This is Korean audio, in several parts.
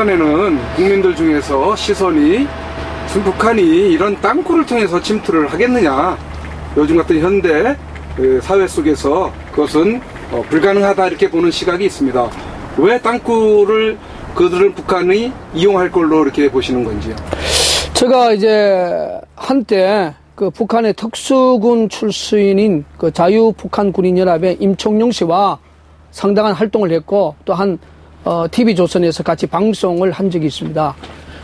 최근에는 국민들 중에서 시선이 지금 북한이 이런 땅굴을 통해서 침투를 하겠느냐, 요즘 같은 현대 사회 속에서 그것은 불가능하다 이렇게 보는 시각이 있습니다. 왜 땅굴을 그들은 북한이 이용할 걸로 이렇게 보시는 건지요? 제가 이제 한때 그 북한의 특수군 출신인 그 자유북한군인연합의 임청용 씨와 상당한 활동을 했고, 또한 TV조선에서 같이 방송을 한 적이 있습니다.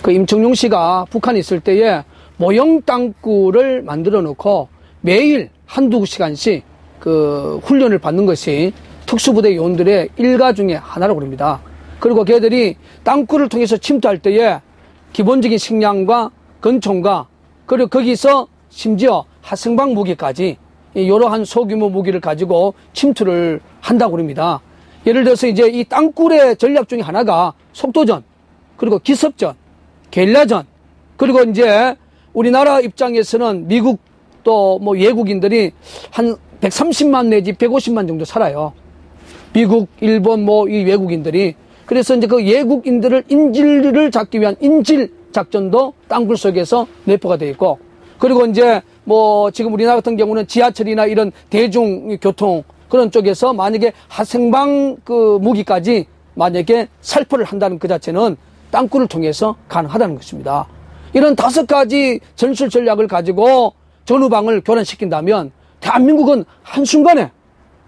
그 임청용 씨가 북한에 있을 때에 모형 땅굴을 만들어 놓고 매일 한두 시간씩 그 훈련을 받는 것이 특수부대 요원들의 일가 중에 하나라고 합니다. 그리고 걔들이 땅굴을 통해서 침투할 때에 기본적인 식량과 권총과, 그리고 거기서 심지어 하승방 무기까지 이러한 소규모 무기를 가지고 침투를 한다고 합니다. 예를 들어서 이제 이 땅굴의 전략 중에 하나가 속도전, 그리고 기습전, 게릴라전, 그리고 이제 우리나라 입장에서는 미국 또 뭐 외국인들이 한 130만 내지 150만 정도 살아요. 미국, 일본 뭐 이 외국인들이. 그래서 이제 그 외국인들을 인질을 잡기 위한 인질 작전도 땅굴 속에서 내포가 되어 있고, 그리고 이제 뭐 지금 우리나라 같은 경우는 지하철이나 이런 대중교통 그런 쪽에서 만약에 하생방 그 무기까지 만약에 살포를 한다는 그 자체는 땅굴을 통해서 가능하다는 것입니다. 이런 5가지 전술 전략을 가지고 전후방을 교란시킨다면 대한민국은 한순간에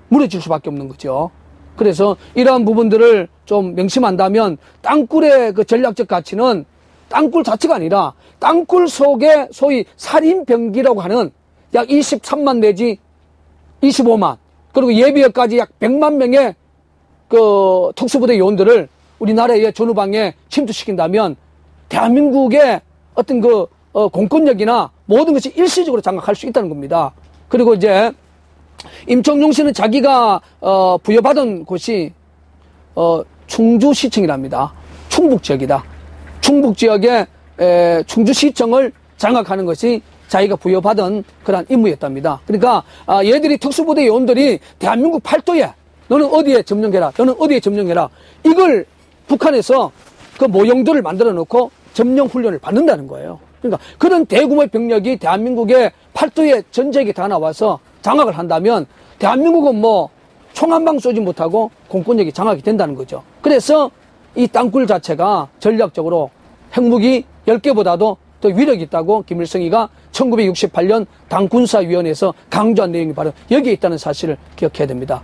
무너질 수밖에 없는 거죠. 그래서 이러한 부분들을 좀 명심한다면 땅굴의 그 전략적 가치는 땅굴 자체가 아니라 땅굴 속에 소위 살인병기라고 하는 약 23만 내지 25만, 그리고 예비역까지 약 100만 명의 그 특수부대 요원들을 우리나라의 전후방에 침투시킨다면 대한민국의 어떤 그 공권력이나 모든 것이 일시적으로 장악할 수 있다는 겁니다. 그리고 이제 임청용 씨는 자기가 부여받은 곳이 충주시청이랍니다. 충북지역이다. 충북지역의 충주시청을 장악하는 것이 자기가 부여받은 그런 임무였답니다. 그러니까 얘들이 특수부대 요원들이 대한민국 팔도에 너는 어디에 점령해라, 너는 어디에 점령해라, 이걸 북한에서 그 모형들을 만들어 놓고 점령 훈련을 받는다는 거예요. 그러니까 그런 대규모의 병력이 대한민국의 팔도에 전쟁에 다 나와서 장악을 한다면 대한민국은 뭐 총 한 방 쏘지 못하고 공권력이 장악이 된다는 거죠. 그래서 이 땅굴 자체가 전략적으로 핵무기 10개보다도 더 위력이 있다고 김일성이가 1968년 당군사위원회에서 강조한 내용이 바로 여기에 있다는 사실을 기억해야 됩니다.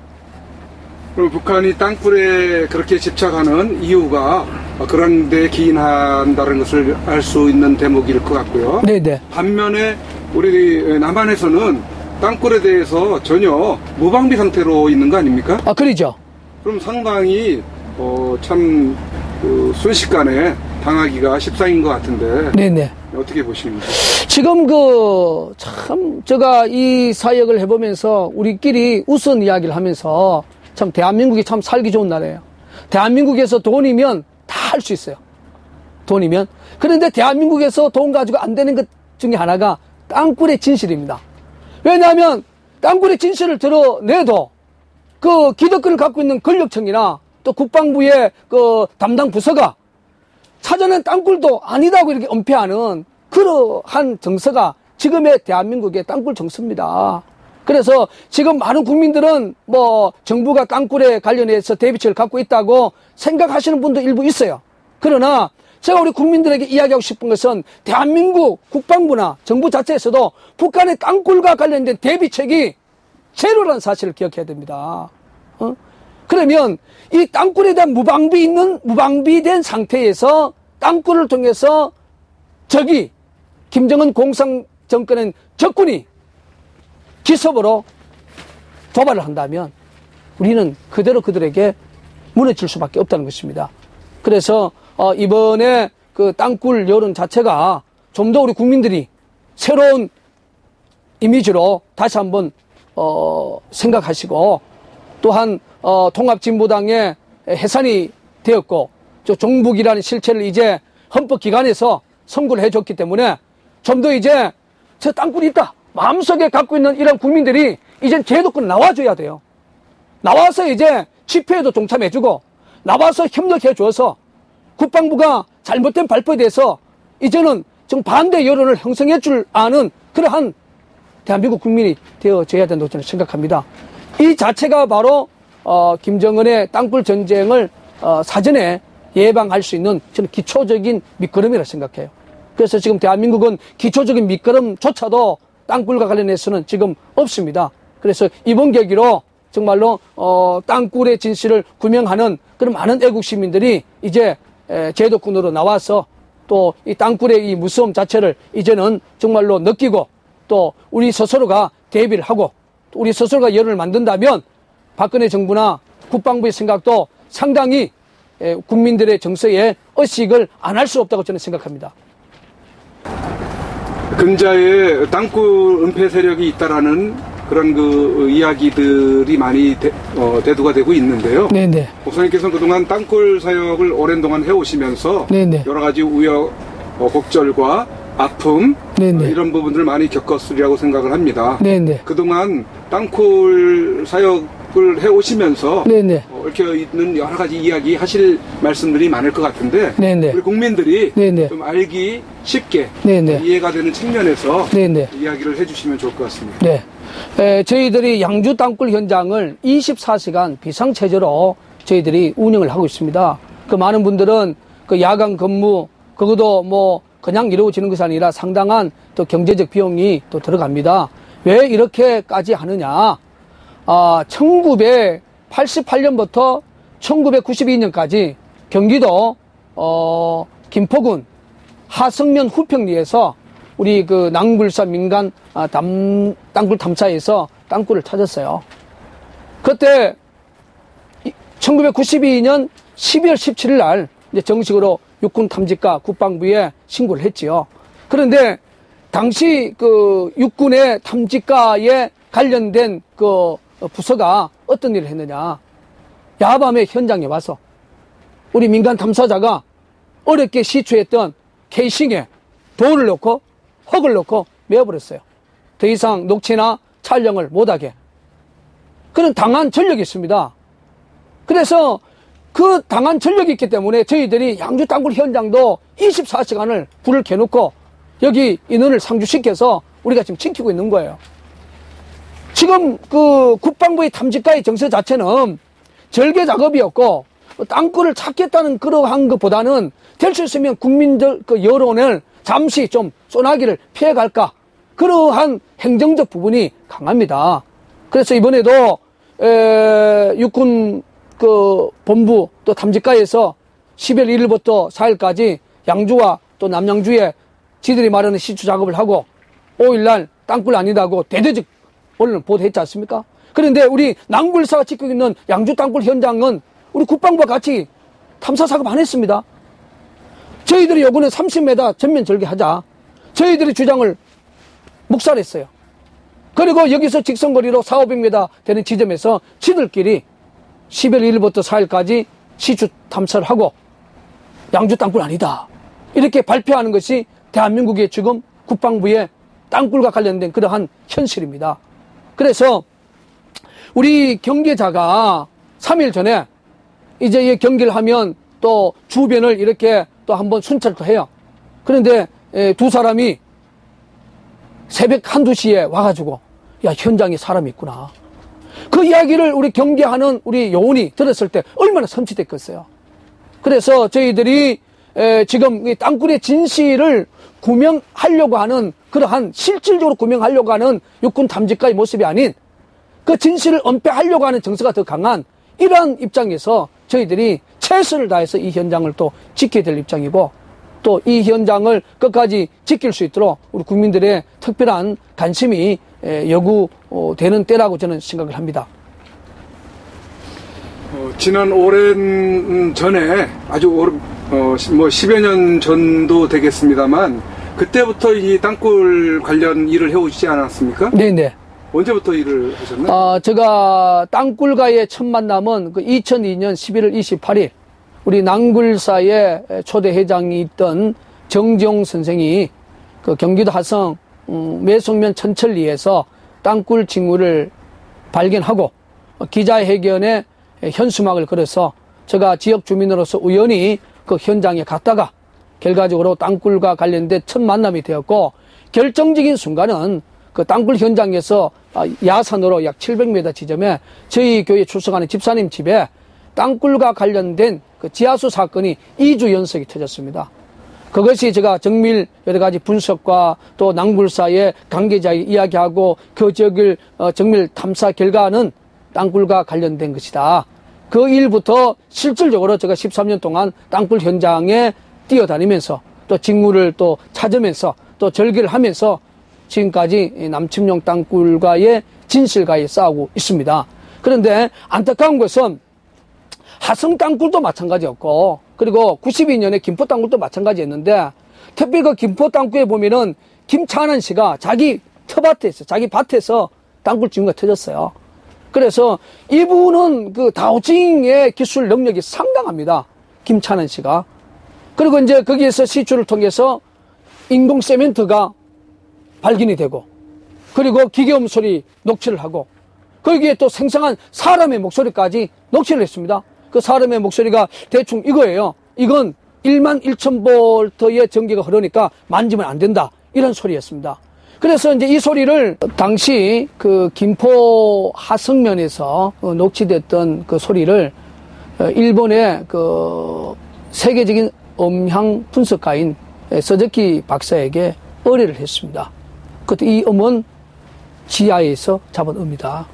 그럼 북한이 땅굴에 그렇게 집착하는 이유가 그런 데 기인한다는 것을 알 수 있는 대목일 것 같고요. 네네. 반면에 우리 남한에서는 땅굴에 대해서 전혀 무방비 상태로 있는 거 아닙니까? 그러죠. 그럼 상당히 참 순식간에 당하기가 십상인 것 같은데. 네네. 어떻게 보십니까? 지금 참 제가 이 사역을 해보면서 우리끼리 웃은 이야기를 하면서 참 대한민국이 참 살기 좋은 나라예요. 대한민국에서 돈이면 다 할 수 있어요. 돈이면. 그런데 대한민국에서 돈 가지고 안 되는 것 중에 하나가 땅굴의 진실입니다. 왜냐하면 땅굴의 진실을 드러내도 그 기득권을 갖고 있는 권력청이나 또 국방부의 그 담당 부서가 찾아낸 땅굴도 아니다고 이렇게 은폐하는 그러한 정서가 지금의 대한민국의 땅굴 정서입니다. 그래서 지금 많은 국민들은 뭐 정부가 땅굴에 관련해서 대비책을 갖고 있다고 생각하시는 분도 일부 있어요. 그러나 제가 우리 국민들에게 이야기하고 싶은 것은 대한민국 국방부나 정부 자체에서도 북한의 땅굴과 관련된 대비책이 제로라는 사실을 기억해야 됩니다. 그러면 이 땅굴에 대한 무방비된 상태에서 땅굴을 통해서 적이 김정은 공산정권은 적군이 기습으로 도발을 한다면 우리는 그대로 그들에게 무너질 수밖에 없다는 것입니다. 그래서 이번에 그 땅굴 여론 자체가 좀 더 우리 국민들이 새로운 이미지로 다시 한번 생각하시고, 또한 통합진보당의 해산이 되었고 종북이라는 실체를 이제 헌법기관에서 선고를 해줬기 때문에 좀 더 이제 저 땅굴이 있다 마음속에 갖고 있는 이런 국민들이 이젠 제도권 나와줘야 돼요. 나와서 이제 집회에도 동참해주고 나와서 협력해줘서 국방부가 잘못된 발표에 대해서 이제는 좀 반대 여론을 형성해 줄 아는 그러한 대한민국 국민이 되어져야 된다고 저는 생각합니다. 이 자체가 바로 김정은의 땅굴 전쟁을 사전에 예방할 수 있는 저는 기초적인 밑거름이라 생각해요. 그래서 지금 대한민국은 기초적인 밑거름조차도 땅굴과 관련해서는 지금 없습니다. 그래서 이번 계기로 정말로 땅굴의 진실을 규명하는 그런 많은 애국 시민들이 이제 제도권으로 나와서 또 이 땅굴의 이 무서움 자체를 이제는 정말로 느끼고 또 우리 스스로가 대비를 하고 우리 스스로가 열을 만든다면 박근혜 정부나 국방부의 생각도 상당히 국민들의 정서에 의식을 안 할 수 없다고 저는 생각합니다. 근자에 땅굴 은폐 세력이 있다라는 그런 그 이야기들이 많이 대두가 되고 있는데요. 네네. 목사님께서는 그동안 땅굴 사역을 오랜 동안 해오시면서 네네. 여러 가지 우여곡절과 아픔 네네. 이런 부분들을 많이 겪었으리라고 생각을 합니다. 네네. 그동안 땅굴 사역을 해오시면서 네네. 얽혀 있는 여러 가지 이야기 하실 말씀들이 많을 것 같은데 네네. 우리 국민들이 네네. 좀 알기 쉽게 네네. 이해가 되는 측면에서 네네. 이야기를 해주시면 좋을 것 같습니다. 네. 저희들이 양주 땅굴 현장을 24시간 비상체제로 저희들이 운영을 하고 있습니다. 그 많은 분들은 그 야간 근무, 그것도 뭐 그냥 이루어지는 것이 아니라 상당한 또 경제적 비용이 또 들어갑니다. 왜 이렇게까지 하느냐? 1988년부터 1992년까지 경기도, 김포군 하성면 후평리에서 우리 그 낭굴사 민간 땅굴 탐사에서 땅굴을 찾았어요. 그때 1992년 12월 17일 날 이제 정식으로 육군 탐지과 국방부에 신고를 했지요. 그런데 당시 그 육군의 탐지과에 관련된 그 부서가 어떤 일을 했느냐? 야밤에 현장에 와서 우리 민간 탐사자가 어렵게 시추했던 케이싱에 돌을 넣고 흙을 넣고 메어버렸어요. 더 이상 녹취나 촬영을 못하게. 그런 당한 전력이 있습니다. 그래서 그 당한 전력이 있기 때문에 저희들이 양주 땅굴 현장도 24시간을 불을 켜놓고 여기 인원을 상주시켜서 우리가 지금 지키고 있는 거예요. 지금 그 국방부의 탐지과의 정서 자체는 절개 작업이었고 땅굴을 찾겠다는 그러한 것보다는 될 수 있으면 국민들 그 여론을 잠시 좀 소나기를 피해갈까 그러한 행정적 부분이 강합니다. 그래서 이번에도 육군 그 본부 또 탐지과에서 10월 1일부터 4일까지 양주와 또 남양주에 지들이 말하는 시추 작업을 하고 5일날 땅굴 아니다고 대대적 언론 보도했지 않습니까? 그런데 우리 낭굴사가 지키고 있는 양주 땅굴 현장은 우리 국방부와 같이 탐사 작업 안 했습니다. 저희들이 요구는 30m 전면 절개하자. 저희들이 주장을 묵살했어요. 그리고 여기서 직선거리로 400~500m 되는 지점에서 지들끼리 10월 1일부터 4일까지 시추 탐사를 하고 양주 땅굴 아니다. 이렇게 발표하는 것이 대한민국의 지금 국방부의 땅굴과 관련된 그러한 현실입니다. 그래서 우리 경계자가 3일 전에 이제 이 경기를 하면 또 주변을 이렇게 또 한번 순찰도 해요. 그런데 두 사람이 새벽 1~2시에 와가지고 야 현장에 사람이 있구나. 그 이야기를 우리 경계하는 우리 요원이 들었을 때 얼마나 섬찟했겠어요. 그래서 저희들이 지금 이 땅굴의 진실을 규명하려고 하는 그러한 실질적으로 규명하려고 하는 육군 탐지과의 모습이 아닌 그 진실을 은폐하려고 하는 정서가 더 강한 이러한 입장에서 저희들이 최선을 다해서 이 현장을 또 지켜야 될 입장이고 또 이 현장을 끝까지 지킬 수 있도록 우리 국민들의 특별한 관심이 요구되는 때라고 저는 생각을 합니다. 지난 오랜 전에 아주 뭐 10여 년 전도 되겠습니다만 그때부터 이 땅굴 관련 일을 해오시지 않았습니까? 네네. 언제부터 일을 하셨나요? 제가 땅굴과의 첫 만남은 그 2002년 11월 28일 우리 낭굴사의 초대 회장이 있던 정지용 선생이 그 경기도 하성 매송면 천천리에서 땅굴 징후를 발견하고 기자회견에 현수막을 걸어서 제가 지역 주민으로서 우연히 그 현장에 갔다가 결과적으로 땅굴과 관련된 첫 만남이 되었고, 결정적인 순간은 그 땅굴 현장에서 야산으로 약 700m 지점에 저희 교회 출석하는 집사님 집에 땅굴과 관련된 그 지하수 사건이 2주 연속이 터졌습니다. 그것이 제가 정밀 여러 가지 분석과 또 낭굴사의 관계자에 이야기하고 그 지역을 정밀 탐사 결과는 땅굴과 관련된 것이다. 그 일부터 실질적으로 제가 13년 동안 땅굴 현장에 뛰어다니면서 또 직무를 또 찾으면서 또 절개를 하면서 지금까지 남침용 땅굴과의 진실과의 싸우고 있습니다. 그런데 안타까운 것은 하성 땅굴도 마찬가지였고, 그리고 92년에 김포 땅굴도 마찬가지였는데, 특히 그 김포 땅굴에 보면은 김찬환 씨가 자기 터밭에서, 자기 밭에서 땅굴 지은 거 터졌어요. 그래서 이분은 그 다우징의 기술 능력이 상당합니다. 김찬환 씨가. 그리고 이제 거기에서 시추를 통해서 인공 세멘트가 발견이 되고, 그리고 기계음 소리 녹취를 하고, 거기에 또 생생한 사람의 목소리까지 녹취를 했습니다. 그 사람의 목소리가 대충 이거예요. 이건 11,000볼트의 전기가 흐르니까 만지면 안 된다. 이런 소리였습니다. 그래서 이제 이 소리를 당시 그 김포 하성면에서 녹취됐던 그 소리를 일본의 그 세계적인 음향 분석가인 서즈키 박사에게 의뢰를 했습니다. 그때 이 음은 지하에서 잡은 음이다.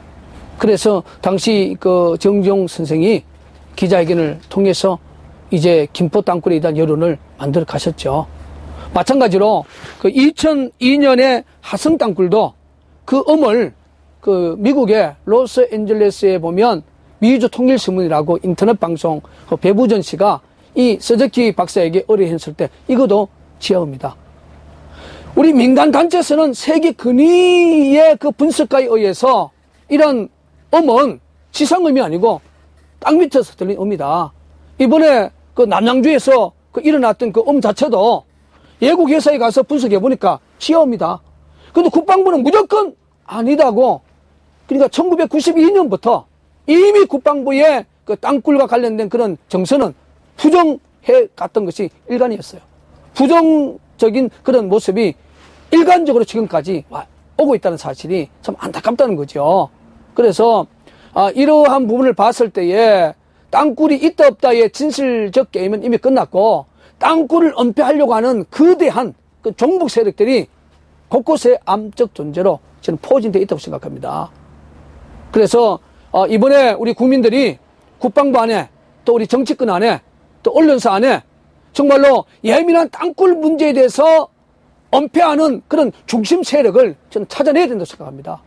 그래서 당시 그 정종 선생이 기자회견을 통해서 이제 김포 땅굴에 대한 여론을 만들어 가셨죠. 마찬가지로 그 2002년에 하성 땅굴도 그 음을 그 미국의 로스앤젤레스에 보면 미주 통일신문이라고 인터넷 방송 그 배부전 씨가 이 서즈키 박사에게 의뢰했을 때 이것도 지하음이다. 우리 민간 단체에서는 세계 근위의 그 분석가에 의해서 이런 음은 지상음이 아니고 땅 밑에서 들린 음이다. 이번에 그 남양주에서 그 일어났던 그 음 자체도 외국 회사에 가서 분석해 보니까 지하음이다. 근데 국방부는 무조건 아니다고. 그러니까 1992년부터 이미 국방부의 그 땅굴과 관련된 그런 정서는 부정해 갔던 것이 일관이었어요. 부정적인 그런 모습이 일관적으로 지금까지 오고 있다는 사실이 참 안타깝다는 거죠. 그래서 이러한 부분을 봤을 때에 땅굴이 있다 없다의 진실적 게임은 이미 끝났고, 땅굴을 은폐하려고 하는 거대한 그 종북 세력들이 곳곳에 암적 존재로 저는 포진되어 있다고 생각합니다. 그래서 이번에 우리 국민들이 국방부 안에 또 우리 정치권 안에 또 언론사 안에 정말로 예민한 땅굴 문제에 대해서 은폐하는 그런 중심 세력을 저는 찾아내야 된다고 생각합니다.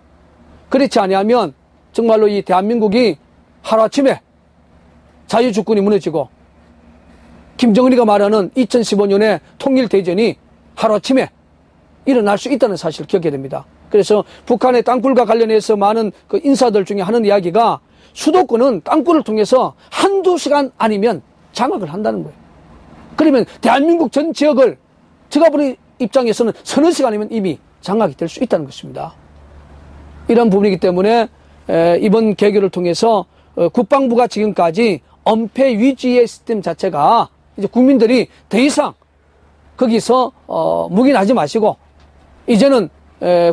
그렇지 아니하면 정말로 이 대한민국이 하루아침에 자유주권이 무너지고 김정은이가 말하는 2015년의 통일대전이 하루아침에 일어날 수 있다는 사실을 기억해야 됩니다. 그래서 북한의 땅굴과 관련해서 많은 그 인사들 중에 하는 이야기가 수도권은 땅굴을 통해서 한두 시간 아니면 장악을 한다는 거예요. 그러면 대한민국 전 지역을 제가 보는 입장에서는 서너 시간이면 이미 장악이 될 수 있다는 것입니다. 이런 부분이기 때문에 이번 개교를 통해서 국방부가 지금까지 은폐 위주의 시스템 자체가 이제 국민들이 더 이상 거기서 묵인하지 마시고 이제는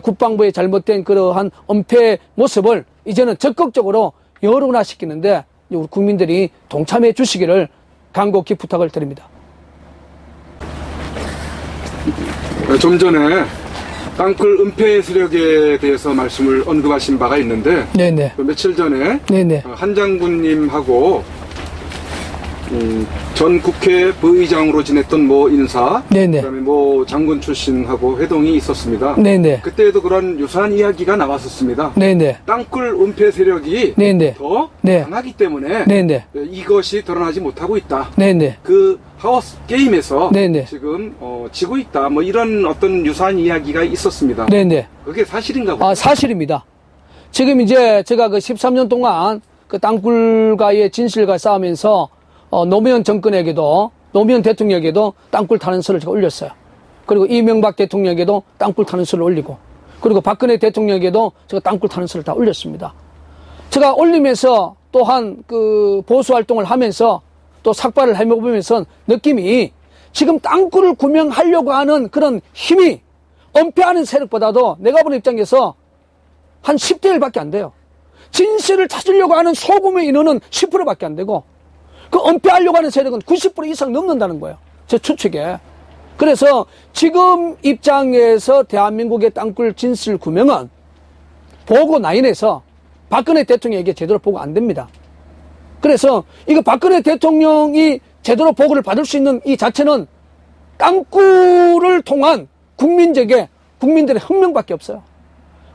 국방부의 잘못된 그러한 은폐 모습을 이제는 적극적으로 여론화시키는데 우리 국민들이 동참해 주시기를 간곡히 부탁을 드립니다. 좀 전에 땅굴 은폐 세력에 대해서 말씀을 언급하신 바가 있는데, 네네. 며칠 전에 네네. 한 장군님하고 전 국회 부의장으로 지냈던 뭐 인사, 네네. 그다음에 뭐 장군 출신하고 회동이 있었습니다. 네네. 그때도 그런 유사한 이야기가 나왔었습니다. 네네. 땅굴 은폐 세력이 네네. 더 네. 강하기 때문에 네네. 이것이 드러나지 못하고 있다. 네네. 그 하우스 게임에서 네네. 지금 지고 있다. 뭐 이런 어떤 유사한 이야기가 있었습니다. 네네. 그게 사실인가 보죠? 사실입니다. 지금 이제 제가 그 13년 동안 그 땅굴과의 진실과 싸우면서 노무현 정권에게도, 노무현 대통령에게도 땅굴 타는 설을 제가 올렸어요. 그리고 이명박 대통령에게도 땅굴 타는 설을 올리고, 그리고 박근혜 대통령에게도 제가 땅굴 타는 설을 다 올렸습니다. 제가 올리면서 또한 그 보수 활동을 하면서 또 삭발을 해보면서 느낌이 지금 땅굴을 구명하려고 하는 그런 힘이 은폐하는 세력보다도 내가 보는 입장에서 한 10대 1밖에 안 돼요. 진실을 찾으려고 하는 소금의 인원은 10%밖에 안 되고 그 은폐하려고 하는 세력은 90% 이상 넘는다는 거예요. 제 추측에. 그래서 지금 입장에서 대한민국의 땅굴 진실 구명은 보고 나인에서 박근혜 대통령에게 제대로 보고 안 됩니다. 그래서 이거 박근혜 대통령이 제대로 보고를 받을 수 있는 이 자체는 땅굴을 통한 국민들의 혁명밖에 없어요.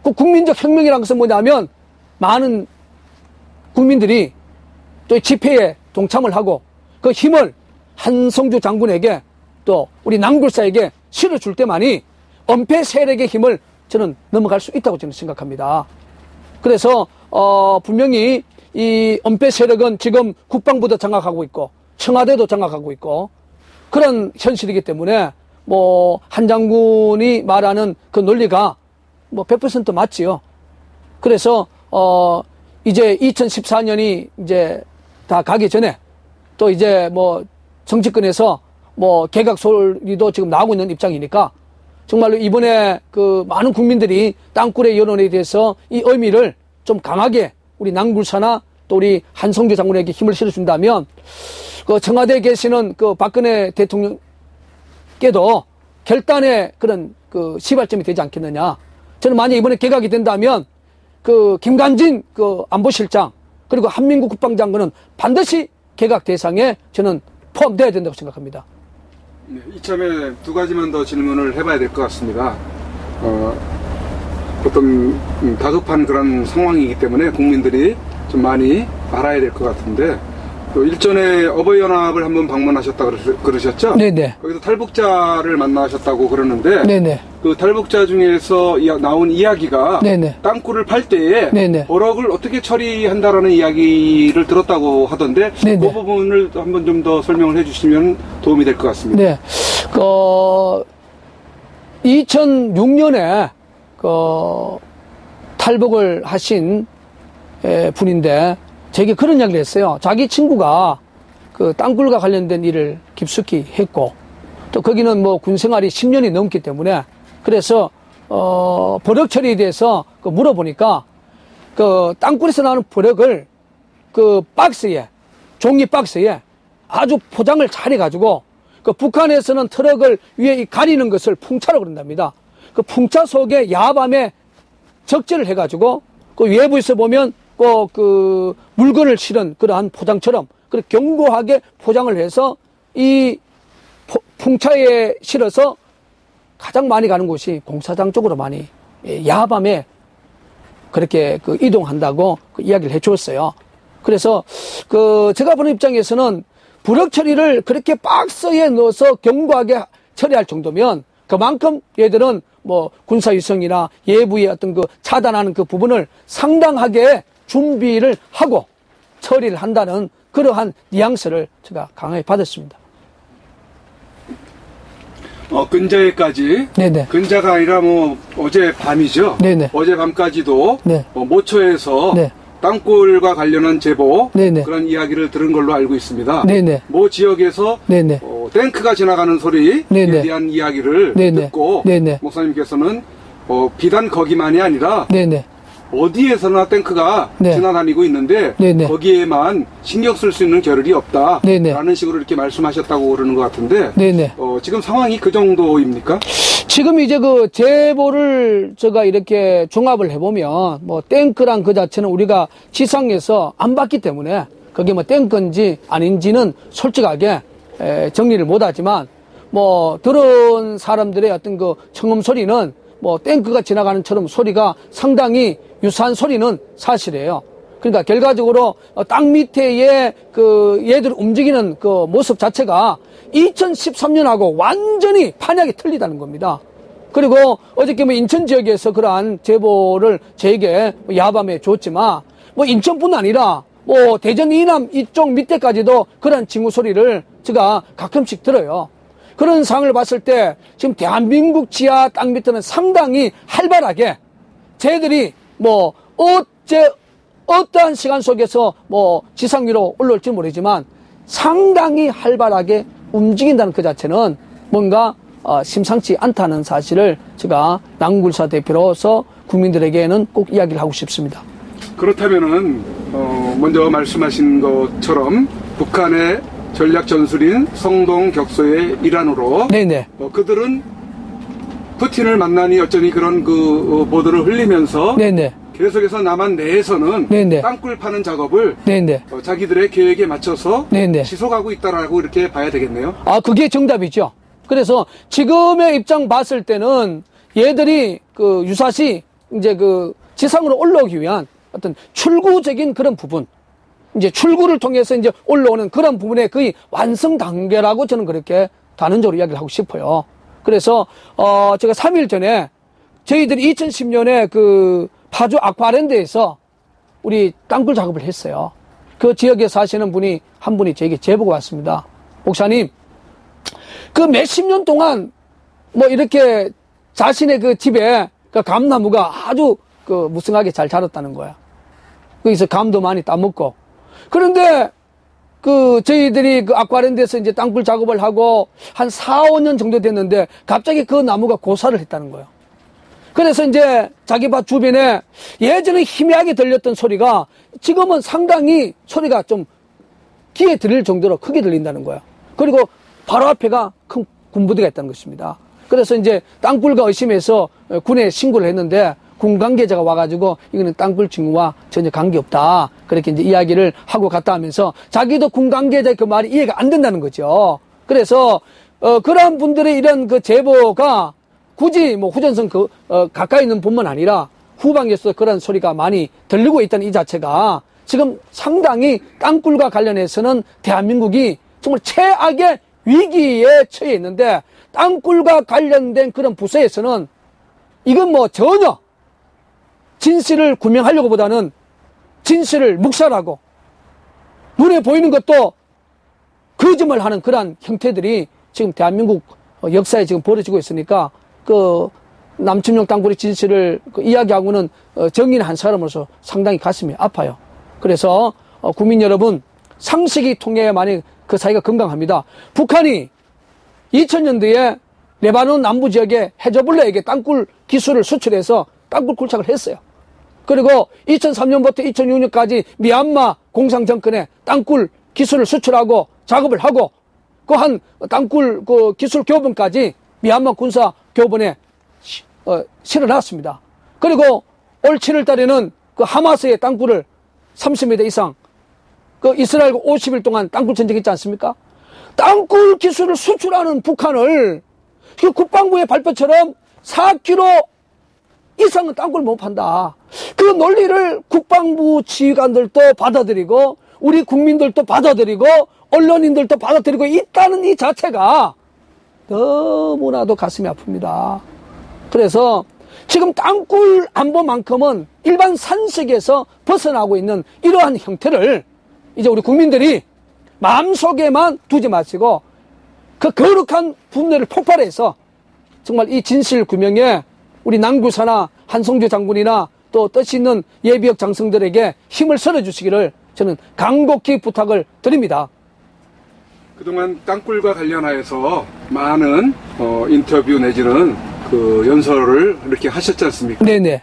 그 국민적 혁명이라는 것은 뭐냐면 많은 국민들이 또 집회에 동참을 하고 그 힘을 한성주 장군에게 또 우리 낭굴사에게 실어줄 때만이 은폐 세력의 힘을 저는 넘어갈 수 있다고 저는 생각합니다. 그래서 분명히 이 은폐 세력은 지금 국방부도 장악하고 있고 청와대도 장악하고 있고 그런 현실이기 때문에 뭐 한 장군이 말하는 그 논리가 뭐 100% 맞지요. 그래서 이제 2014년이 이제 다 가기 전에 또 이제 뭐 정치권에서 뭐 개각 소리도 지금 나오고 있는 입장이니까 정말로 이번에 그 많은 국민들이 땅굴의 여론에 대해서 이 의미를 좀 강하게 우리 낭굴사나 또 우리 한성주 장군에게 힘을 실어준다면 그 청와대에 계시는 그 박근혜 대통령께도 결단의 그런 그 시발점이 되지 않겠느냐. 저는 만약 이번에 개각이 된다면 그 김관진 그 안보실장 그리고 한민국 국방장관은 반드시 개각 대상에 저는 포함되어야 된다고 생각합니다. 네, 이참에 두 가지만 더 질문을 해봐야 될 것 같습니다. 어떤 다급한 그런 상황이기 때문에 국민들이 좀 많이 알아야 될 것 같은데 또 일전에 어버이연합을 한번 방문하셨다 그러셨죠? 네네. 거기서 탈북자를 만나셨다고 그러는데 네네. 그 탈북자 중에서 나온 이야기가 네네. 땅굴을 팔 때에 네네. 버럭을 어떻게 처리한다라는 이야기를 들었다고 하던데 네네. 그 부분을 한번 좀 더 설명을 해주시면 도움이 될 것 같습니다. 네. 2006년에 탈북을 하신 분인데 제게 그런 이야기를 했어요. 자기 친구가 그 땅굴과 관련된 일을 깊숙이 했고 또 거기는 뭐 군생활이 10년이 넘기 때문에 그래서 버럭 처리에 대해서 물어보니까 그 땅굴에서 나오는 버럭을 그 박스에 종이 박스에 아주 포장을 잘 해가지고 그 북한에서는 트럭을 위에 가리는 것을 풍차라고 그런답니다. 그 풍차 속에 야밤에 적재를 해가지고 그 외부에서 보면 그 물건을 실은 그러한 포장처럼 그렇게 견고하게 포장을 해서 이 풍차에 실어서 가장 많이 가는 곳이 공사장 쪽으로 많이 야밤에 그렇게 그 이동한다고 그 이야기를 해 주었어요. 그래서 그 제가 보는 입장에서는 부력 처리를 그렇게 박스에 넣어서 견고하게 처리할 정도면 그만큼 얘들은 뭐 군사위성이나 예부의 어떤 그 차단하는 그 부분을 상당하게 준비를 하고 처리를 한다는 그러한 뉘앙스를 제가 강하게 받았습니다. 근자에까지 네네. 근자가 아니라 뭐 어제 밤이죠. 네네. 어제 밤까지도 네. 모처에서 네. 땅굴과 관련한 제보 네네. 그런 이야기를 들은 걸로 알고 있습니다. 네네. 모 지역에서 네네. 탱크가 지나가는 소리에 네네. 대한 이야기를 네네. 듣고 네네. 목사님께서는 비단 거기만이 아니라 네네. 어디에서나 탱크가 네. 지나다니고 있는데 네네. 거기에만 신경 쓸 수 있는 겨를이 없다 네네. 라는 식으로 이렇게 말씀하셨다고 그러는 것 같은데 네네. 지금 상황이 그 정도입니까? 지금 이제 그 제보를 제가 이렇게 종합을 해보면 뭐 탱크란 그 자체는 우리가 지상에서 안 봤기 때문에 그게 뭐 탱크인지 아닌지는 솔직하게 정리를 못하지만 뭐 들은 사람들의 어떤 그 청음 소리는 뭐 탱크가 지나가는처럼 소리가 상당히 유사한 소리는 사실이에요. 그러니까 결과적으로 땅 밑에의 그 얘들 움직이는 그 모습 자체가 2013년하고 완전히 판약이 틀리다는 겁니다. 그리고 어저께 뭐 인천 지역에서 그러한 제보를 저에게 야밤에 줬지만 뭐 인천뿐 아니라 뭐 대전 이남 이쪽 밑에까지도 그런 징후 소리를 제가 가끔씩 들어요. 그런 상황을 봤을 때 지금 대한민국 지하 땅 밑에는 상당히 활발하게 쟤들이 뭐 어떠한 시간 속에서 뭐 지상 위로 올라올지 모르지만 상당히 활발하게 움직인다는 그 자체는 뭔가 심상치 않다는 사실을 제가 남궁굴사 대표로서 국민들에게는 꼭 이야기를 하고 싶습니다. 그렇다면은 먼저 말씀하신 것처럼 북한의 전략 전술인 성동 격소의 일환으로 네네. 그들은 푸틴을 만나니 어쩌니 그런 그 보도를 흘리면서 네네. 계속해서 남한 내에서는 네네. 땅굴 파는 작업을 네네. 자기들의 계획에 맞춰서 네네. 지속하고 있다라고 이렇게 봐야 되겠네요. 그게 정답이죠. 그래서 지금의 입장 봤을 때는 얘들이 그 유사시 이제 그 지상으로 올라오기 위한 어떤 출구적인 그런 부분, 이제 출구를 통해서 이제 올라오는 그런 부분의 거의 완성 단계라고 저는 그렇게 단언적으로 이야기를 하고 싶어요. 그래서 제가 3일 전에 저희들이 2010년에 그 파주 아쿠아랜드에서 우리 땅굴 작업을 했어요. 그 지역에 사시는 분이 한 분이 저에게 제보가 왔습니다. 목사님, 그 몇십 년 동안 뭐 이렇게 자신의 그 집에 그 감나무가 아주 그 무성하게 잘 자랐다는 거야. 거기서 감도 많이 따먹고. 그런데 그 저희들이 그 아쿠아랜드에서 이제 땅굴 작업을 하고 한 4, 5년 정도 됐는데 갑자기 그 나무가 고사를 했다는 거예요. 그래서 이제 자기 밭 주변에 예전에 희미하게 들렸던 소리가 지금은 상당히 소리가 좀 귀에 들릴 정도로 크게 들린다는 거예요. 그리고 바로 앞에가 큰 군부대가 있다는 것입니다. 그래서 이제 땅굴과 의심해서 군에 신고를 했는데 군 관계자가 와가지고 이거는 땅굴 징후와 전혀 관계없다. 그렇게 이제 이야기를 하고 갔다 하면서 자기도 군 관계자의 그 말이 이해가 안 된다는 거죠. 그래서 그러한 분들의 이런 그 제보가 굳이 뭐 후전선 가까이 있는 뿐만 아니라 후방에서 그런 소리가 많이 들리고 있다는 이 자체가 지금 상당히 땅굴과 관련해서는 대한민국이 정말 최악의 위기에 처해 있는데 땅굴과 관련된 그런 부서에서는 이건 뭐 전혀 진실을 규명하려고 보다는 진실을 묵살하고 눈에 보이는 것도 거짓말하는 그러한 형태들이 지금 대한민국 역사에 지금 벌어지고 있으니까 그 남춘용 땅굴의 진실을 이야기하고는 정의는 한 사람으로서 상당히 가슴이 아파요. 그래서 국민 여러분 상식이 통해야만이 그 사이가 건강합니다. 북한이 2000년대에 레바논 남부 지역에 헤즈볼라에게 땅굴 기술을 수출해서 땅굴 굴착을 했어요. 그리고 2003년부터 2006년까지 미얀마 공산 정권에 땅굴 기술을 수출하고 작업을 하고 그 한 땅굴 그 기술 교본까지 미얀마 군사 교본에 실어놨습니다. 그리고 올 7월 달에는 그 하마스의 땅굴을 30m 이상 그 이스라엘과 50일 동안 땅굴 전쟁했지 않습니까? 땅굴 기술을 수출하는 북한을 그 국방부의 발표처럼 4km 이상은 땅굴 못 판다. 그 논리를 국방부 지휘관들도 받아들이고 우리 국민들도 받아들이고 언론인들도 받아들이고 있다는 이 자체가 너무나도 가슴이 아픕니다. 그래서 지금 땅굴 안보만큼은 일반 산식에서 벗어나고 있는 이러한 형태를 이제 우리 국민들이 마음속에만 두지 마시고 그 거룩한 분노를 폭발해서 정말 이 진실 규명에 우리 남궁굴사나 한성주 장군이나 또 뜻 있는 예비역 장성들에게 힘을 실어주시기를 저는 간곡히 부탁을 드립니다. 그동안 땅굴과 관련하여서 많은 인터뷰 내지는 그 연설을 이렇게 하셨지 않습니까? 네네.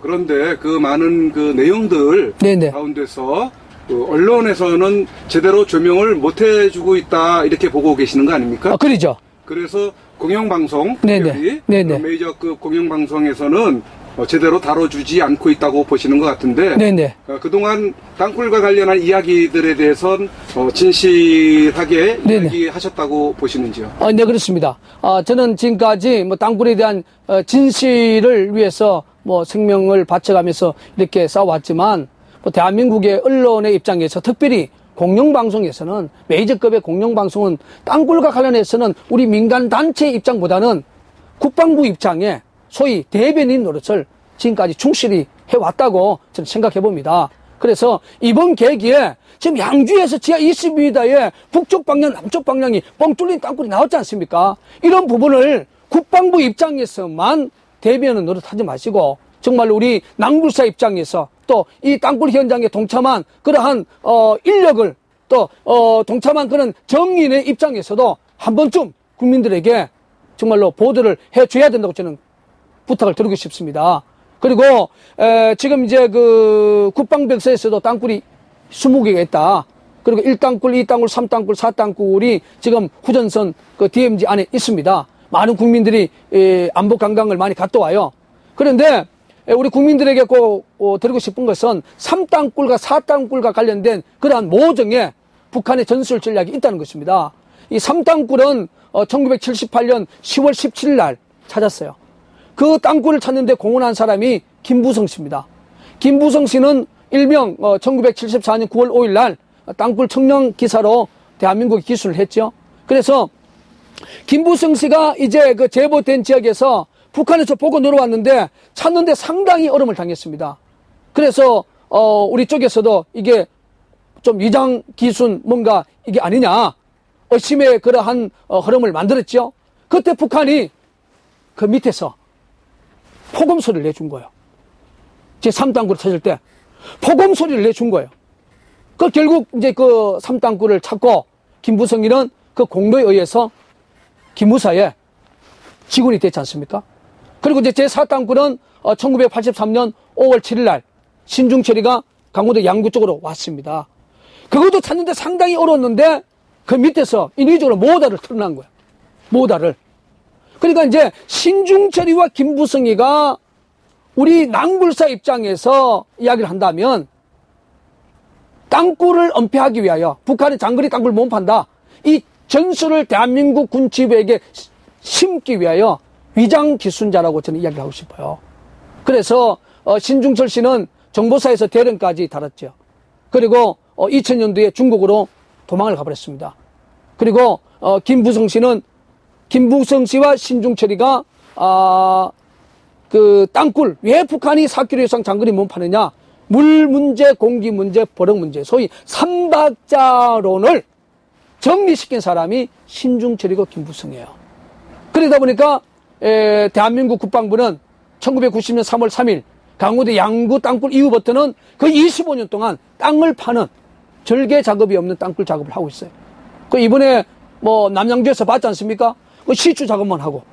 그런데 그 많은 그 내용들 네네. 가운데서 그 언론에서는 제대로 조명을 못 해주고 있다 이렇게 보고 계시는 거 아닙니까? 그러죠. 그래서 공영방송, 네네. 네네. 메이저급 공영방송에서는 제대로 다뤄주지 않고 있다고 보시는 것 같은데 네네. 그동안 땅굴과 관련한 이야기들에 대해서는 진실하게 네네. 이야기하셨다고 보시는지요? 네, 그렇습니다. 저는 지금까지 뭐 땅굴에 대한 진실을 위해서 뭐 생명을 바쳐가면서 이렇게 싸워왔지만 뭐 대한민국의 언론의 입장에서 특별히 공영방송에서는 메이저급의 공영방송은 땅굴과 관련해서는 우리 민간단체의 입장보다는 국방부 입장에 소위 대변인 노릇을 지금까지 충실히 해왔다고 저는 생각해 봅니다. 그래서 이번 계기에 지금 양주에서 지하 20m에 북쪽 방향, 남쪽 방향이 뻥 뚫린 땅굴이 나왔지 않습니까? 이런 부분을 국방부 입장에서만 대변인 노릇하지 마시고 정말 우리 남궁굴사 입장에서 또 이 땅굴 현장에 동참한 그러한 인력을 또 동참한 그런 정인의 입장에서도 한 번쯤 국민들에게 정말로 보도를 해줘야 된다고 저는 부탁을 드리고 싶습니다. 그리고 지금 이제 그 국방백서에서도 땅굴이 20개가 있다. 그리고 1땅굴, 2땅굴, 3땅굴, 4땅굴이 지금 후전선 그 DMZ 안에 있습니다. 많은 국민들이 안보 관광을 많이 갔다 와요. 그런데 우리 국민들에게 꼭 드리고 싶은 것은 3땅굴과 4땅굴과 관련된 그러한 모종의 북한의 전술 전략이 있다는 것입니다. 이 3땅굴은 1978년 10월 17일 날 찾았어요. 그 땅굴을 찾는데 공헌한 사람이 김부성 씨입니다. 김부성 씨는 일명 1974년 9월 5일 날 땅굴 청령 기사로 대한민국에 기수를 했죠. 그래서 김부성 씨가 이제 그 제보된 지역에서 북한에서 보고 내려왔는데 찾는데 상당히 어려움을 당했습니다. 그래서 우리 쪽에서도 이게 좀 위장 기순 뭔가 이게 아니냐 의심의 그러한 흐름을 만들었죠. 그때 북한이 그 밑에서 포검 소리를 내준 거예요. 제 3땅굴을 찾을 때 포검 소리를 내준 거예요. 그 결국 이제 그 3땅굴을 찾고 김부성이는 그 공로에 의해서 기무사에 직원이 됐지 않습니까? 그리고 이제 제 4땅굴은 1983년 5월 7일 날 신중철이가 강원도 양구 쪽으로 왔습니다. 그것도 찾는데 상당히 어려웠는데 그 밑에서 인위적으로 모다를 틀어난 거예요. 모다를. 그러니까 이제 신중철이와 김부성이가 우리 낭불사 입장에서 이야기를 한다면 땅굴을 은폐하기 위하여 북한의 장거리 땅굴 못 판다. 이 전술을 대한민국 군지부에게 심기 위하여 위장 기순자라고 저는 이야기를 하고 싶어요. 그래서 신중철 씨는 정보사에서 대련까지 달았죠. 그리고 2000년도에 중국으로 도망을 가버렸습니다. 그리고 김부성 씨는 김부성 씨와 신중철이가 그 땅굴 왜 북한이 4km 이상 장거리 못 파느냐? 물 문제, 공기 문제, 버럭 문제, 소위 삼박자론을 정리시킨 사람이 신중철이고 김부성이에요. 그러다 보니까 대한민국 국방부는 1990년 3월 3일 강원도 양구 땅굴 이후부터는 그 25년 동안 땅을 파는 절개 작업이 없는 땅굴 작업을 하고 있어요. 그 이번에 뭐 남양주에서 봤지 않습니까? 그 시추 작업만 하고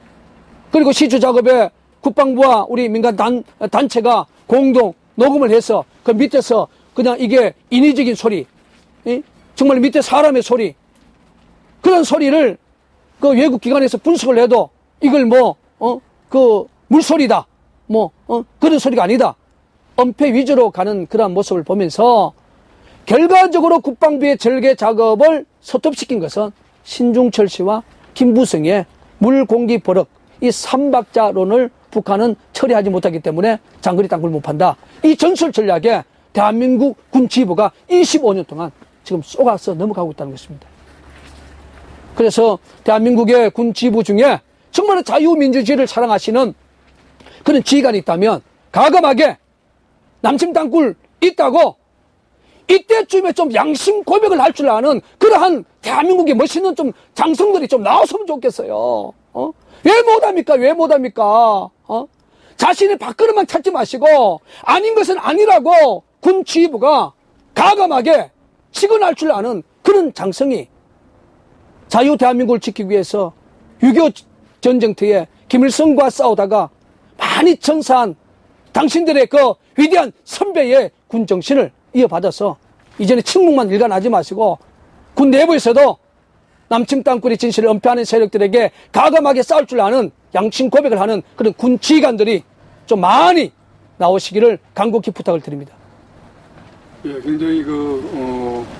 그리고 시추 작업에 국방부와 우리 민간 단체가 공동 녹음을 해서 그 밑에서 그냥 이게 인위적인 소리, 정말 밑에 사람의 소리, 그런 소리를 그 외국 기관에서 분석을 해도 이걸 그 물소리다, 그런 소리가 아니다. 은폐 위주로 가는 그런 모습을 보면서 결과적으로 국방부의 절개 작업을 소톱시킨 것은 신중철 씨와 김부성의 물, 공기, 버럭 이 삼박자론을 북한은 처리하지 못하기 때문에 장거리 땅굴 못 판다. 이 전술 전략에 대한민국 군 지부가 25년 동안 지금 쏘가서 넘어가고 있다는 것입니다. 그래서 대한민국의 군 지부 중에 정말 자유민주주의를 사랑하시는 그런 지휘관이 있다면 과감하게 남침 땅굴 있다고 이때쯤에 좀 양심 고백을 할 줄 아는 그러한 대한민국의 멋있는 좀 장성들이 좀 나왔으면 좋겠어요. 왜 못합니까? 왜 못합니까? 자신의 밥그릇만 찾지 마시고 아닌 것은 아니라고 군 지휘부가 과감하게 직언할 줄 아는 그런 장성이 자유 대한민국을 지키기 위해서 6.25 전쟁터에 김일성과 싸우다가 많이 전사한 당신들의 그 위대한 선배의 군 정신을 이어받아서 이전에 침묵만 일관하지 마시고 군 내부에서도 남침 땅굴의 진실을 은폐하는 세력들에게 과감하게 싸울 줄 아는 양심 고백을 하는 그런 군 지휘관들이 좀 많이 나오시기를 간곡히 부탁을 드립니다. 예, 굉장히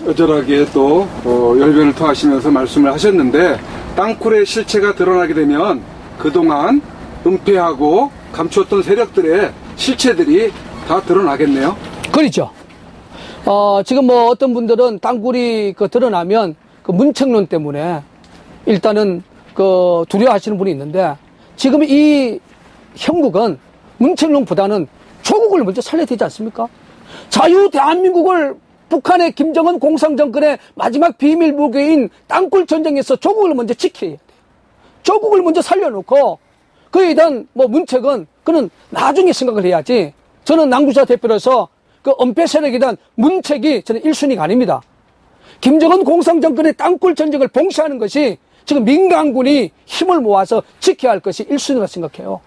여절하게 또 열변을 토하시면서 말씀을 하셨는데 땅굴의 실체가 드러나게 되면 그동안 은폐하고 감추었던 세력들의 실체들이 다 드러나겠네요. 그렇죠. 지금 어떤 분들은 땅굴이 드러나면 그 문책론 때문에 일단은 두려워하시는 분이 있는데 지금 이 형국은 문책론보다는 조국을 먼저 살려야 되지 않습니까? 자유 대한민국을 북한의 김정은 공산정권의 마지막 비밀 무기인 땅굴 전쟁에서 조국을 먼저 지켜야 돼요. 조국을 먼저 살려놓고 그에 대한 문책은 그는 나중에 생각을 해야지. 저는 남구사 대표로서 그 은폐 세력에 대한 문책이 저는 1순위가 아닙니다. 김정은 공산정권의 땅굴 전쟁을 봉쇄하는 것이 지금 민간군이 힘을 모아서 지켜야 할 것이 1순위라 생각해요.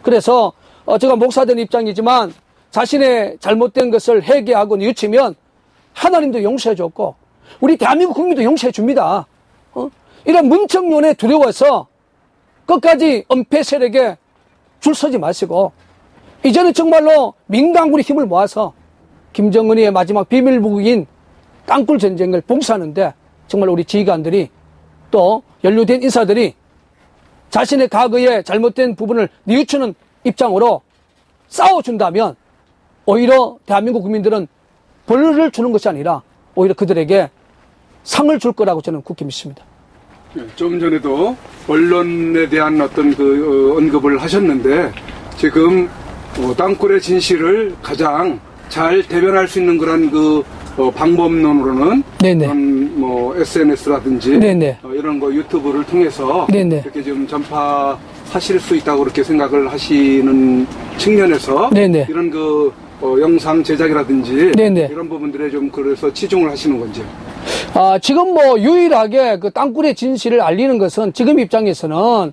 그래서 제가 목사된 입장이지만 자신의 잘못된 것을 회개하고 뉘우치면 하나님도 용서해 줬고 우리 대한민국 국민도 용서해 줍니다. 이런 문청론에 두려워서 끝까지 은폐 세력에 줄 서지 마시고 이제는 정말로 민간군이 힘을 모아서 김정은이의 마지막 비밀무기인 땅굴 전쟁을 봉쇄하는데 정말 우리 지휘관들이 또 연루된 인사들이 자신의 과거의 잘못된 부분을 뉘우치는 입장으로 싸워준다면 오히려 대한민국 국민들은 벌을 주는 것이 아니라 오히려 그들에게 상을 줄 거라고 저는 굳게 믿습니다. 좀 전에도 언론에 대한 어떤 언급을 하셨는데 지금 땅굴의 진실을 가장 잘 대변할 수 있는 그런 방법론으로는 네네. SNS라든지 네네. 이런 거 유튜브를 통해서 네네. 이렇게 좀 전파하실 수 있다고 그렇게 생각을 하시는 측면에서 네네. 이런 영상 제작이라든지 네네. 이런 부분들에 좀 그래서 치중을 하시는 건지. 지금 유일하게 그 땅굴의 진실을 알리는 것은 지금 입장에서는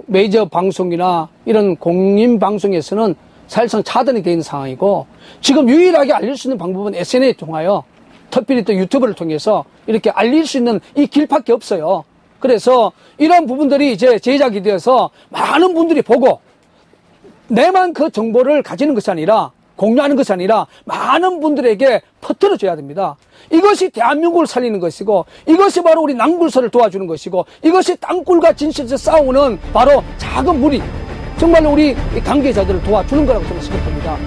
메이저 방송이나 이런 공인 방송에서는 사실상 차단이 되어 있는 상황이고 지금 유일하게 알릴 수 있는 방법은 SNS에 통하여 특별히 또 유튜브를 통해서 이렇게 알릴 수 있는 이 길밖에 없어요. 그래서 이런 부분들이 이제 제작이 되어서 많은 분들이 보고 내만 그 정보를 가지는 것이 아니라 공유하는 것이 아니라 많은 분들에게 퍼뜨려줘야 됩니다. 이것이 대한민국을 살리는 것이고 이것이 바로 우리 낭굴서를 도와주는 것이고 이것이 땅굴과 진실에서 싸우는 바로 작은 무리 정말로 우리 관계자들을 도와주는 거라고 저는 생각합니다.